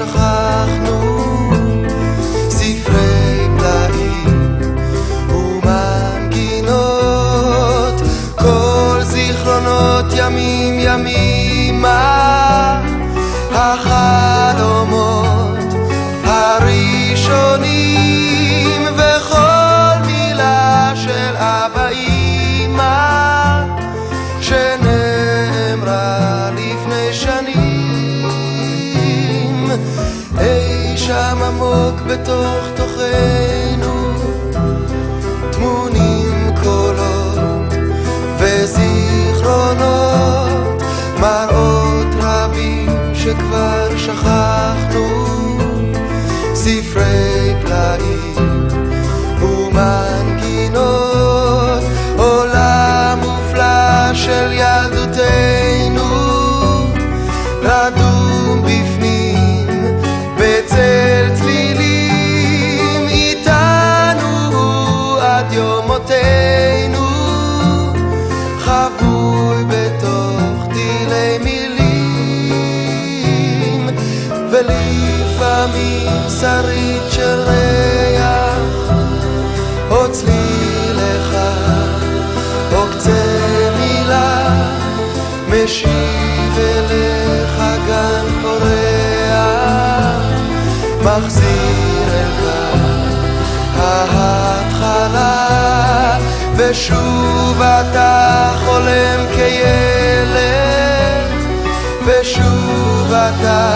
שכחנו, ספרי פלאים ומנגינות, כל זיכרונות ימים ימימה, החלומות הראשונים וכל מילה של אבא אמא שנאמרה לפני שנים, אי שם עמוק בתוך תוכנו טמונים קולות וזיכרונות, מראות רבים שכבר שכחנו, ספרי פלאים ומנגינות, עולם מופלא של ילדותנו רדום בפנים בצל צלילים, איתנו עד יום מותנו, חבוי בתוך דילי מילים, ולפעמים שרית של ריח או צליל אחד או קצה מילה משיב אליך גן פורח, מחזיר אל כאן ההתחלה, ושוב אתה חולם כילד, ושוב אתה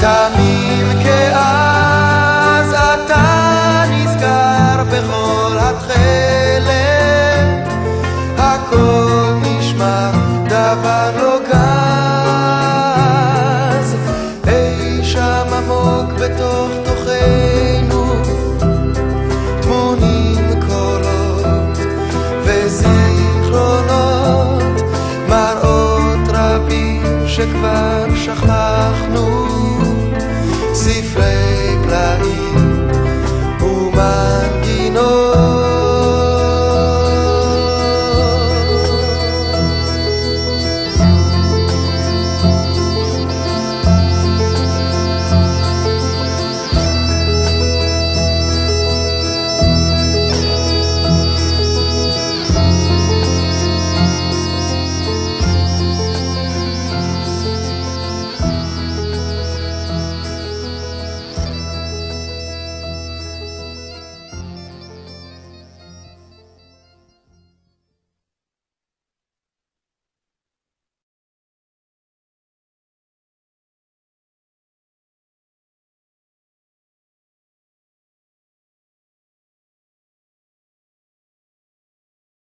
תמים כאז, אתה נזכר בכל התכלת, הכל נשמע דבר